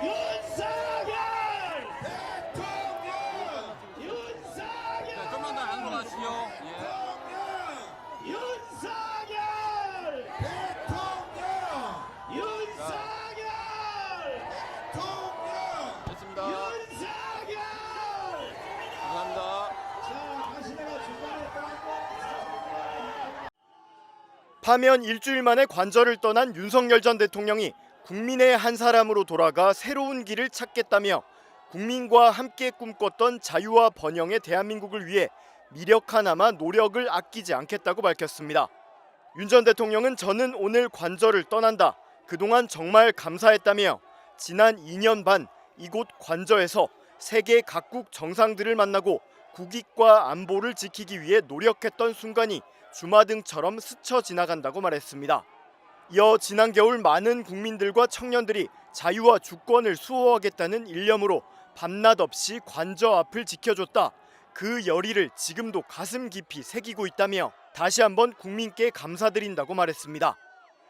윤석열 대통령! 윤석열! 네, 좀만 더 안으로 가시죠. 예. 윤석열 대통령! 윤석열 대통령! 됐습니다. 윤석열! 감사합니다. 자, 다시 내가 중간에 파면 일주일 만에 관저를 떠난 윤석열 전 대통령이 국민의 한 사람으로 돌아가 새로운 길을 찾겠다며 국민과 함께 꿈꿨던 자유와 번영의 대한민국을 위해 미력 하나마 노력을 아끼지 않겠다고 밝혔습니다. 윤 전 대통령은 저는 오늘 관저를 떠난다. 그동안 정말 감사했다며 지난 2년 반 이곳 관저에서 세계 각국 정상들을 만나고 국익과 안보를 지키기 위해 노력했던 순간이 주마등처럼 스쳐 지나간다고 말했습니다. 이어 지난 겨울 많은 국민들과 청년들이 자유와 주권을 수호하겠다는 일념으로 밤낮 없이 관저 앞을 지켜줬다. 그 열의를 지금도 가슴 깊이 새기고 있다며 다시 한번 국민께 감사드린다고 말했습니다.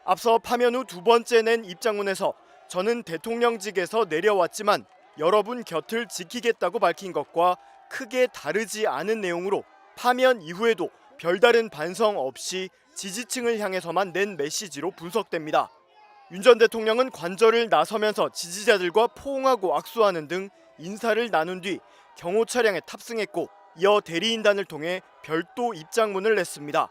앞서 파면 후 두 번째 낸 입장문에서 저는 대통령직에서 내려왔지만 여러분 곁을 지키겠다고 밝힌 것과 크게 다르지 않은 내용으로 파면 이후에도 별다른 반성 없이 지지층을 향해서만 낸 메시지로 분석됩니다. 윤 전 대통령은 관저를 나서면서 지지자들과 포옹하고 악수하는 등 인사를 나눈 뒤 경호 차량에 탑승했고 이어 대리인단을 통해 별도 입장문을 냈습니다.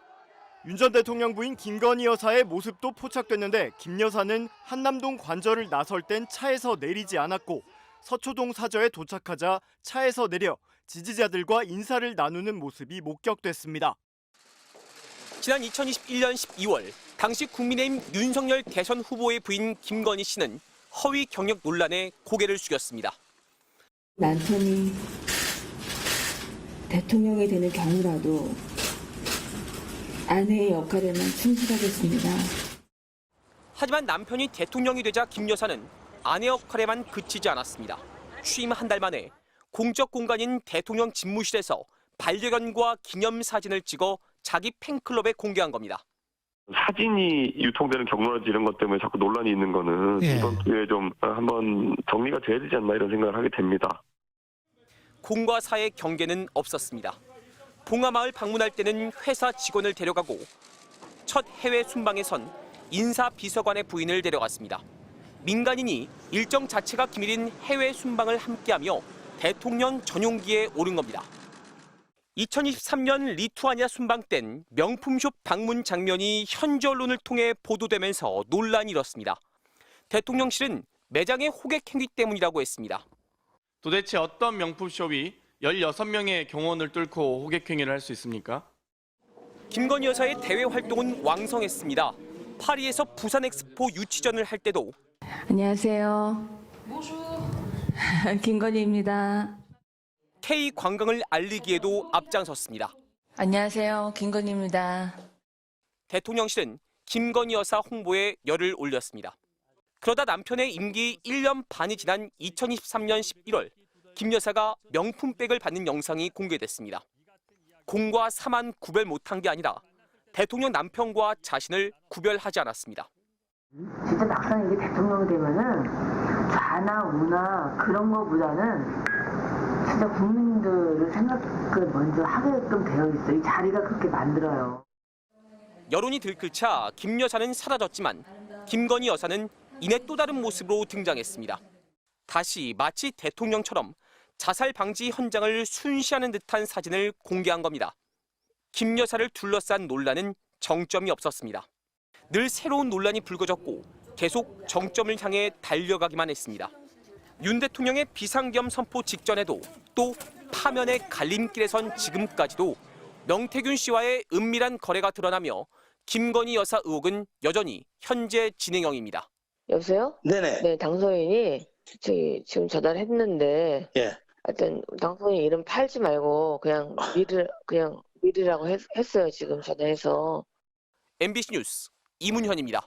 윤 전 대통령 부인 김건희 여사의 모습도 포착됐는데 김 여사는 한남동 관저를 나설 땐 차에서 내리지 않았고 서초동 사저에 도착하자 차에서 내려 지지자들과 인사를 나누는 모습이 목격됐습니다. 지난 2021년 12월 당시 국민의힘 윤석열 대선 후보의 부인 김건희 씨는 허위 경력 논란에 고개를 숙였습니다. 남편이 대통령이 되는 경우라도 아내의 역할에만 충실하겠습니다. 하지만 남편이 대통령이 되자 김 여사는 아내 역할에만 그치지 않았습니다. 취임 한 달 만에 공적 공간인 대통령 집무실에서 반려견과 기념사진을 찍어 자기 팬클럽에 공개한 겁니다. 사진이 유통되는 경로라든지 이런 것 때문에 자꾸 논란이 있는 거는 이번 기회에 좀 한번 정리가 돼야 되지 않나 이런 생각을 하게 됩니다. 공과 사의 경계는 없었습니다. 봉하마을 방문할 때는 회사 직원을 데려가고 첫 해외 순방에선 인사비서관의 부인을 데려갔습니다. 민간인이 일정 자체가 기밀인 해외 순방을 함께하며 대통령 전용기에 오른 겁니다. 2023년 리투아니아 순방 땐 명품숍 방문 장면이 현지 언론을 통해 보도되면서 논란이 일었습니다. 대통령실은 매장의 호객 행위 때문이라고 했습니다. 도대체 어떤 명품숍이 16명의 경호원을 뚫고 호객 행위를 할 수 있습니까? 김건희 여사의 대외 활동은 왕성했습니다. 파리에서 부산 엑스포 유치전을 할 때도 안녕하세요. 김건희입니다. K 관광을 알리기에도 앞장섰습니다. 안녕하세요. 김건희입니다. 대통령실은 김건희 여사 홍보에 열을 올렸습니다. 그러다 남편의 임기 1년 반이 지난 2023년 11월 김 여사가 명품백을 받는 영상이 공개됐습니다. 공과 사만 구별 못한 게 아니라 대통령 남편과 자신을 구별하지 않았습니다. 진짜 막상 이게 대통령이 되면은 좌나 우나 그런 거보다는 진짜 국민들을 생각을 먼저 하게끔 되어 있어요. 이 자리가 그렇게 만들어요. 여론이 들끓자 김 여사는 사라졌지만 김건희 여사는 이내 또 다른 모습으로 등장했습니다. 다시 마치 대통령처럼 자살 방지 현장을 순시하는 듯한 사진을 공개한 겁니다. 김 여사를 둘러싼 논란은 정점이 없었습니다. 늘 새로운 논란이 불거졌고 계속 정점을 향해 달려가기만 했습니다. 윤 대통령의 비상겸 선포 직전에도 또 파면의 갈림길에 선 지금까지도 명태균 씨와의 은밀한 거래가 드러나며 김건희 여사 의혹은 여전히 현재 진행형입니다. 여보세요? 네네. 네, 당선인이 지금 전화를 했는데 하여튼 당선인 이름 팔지 말고 그냥 미르라고 했어요. 지금 전화해서. MBC 뉴스 이문현입니다.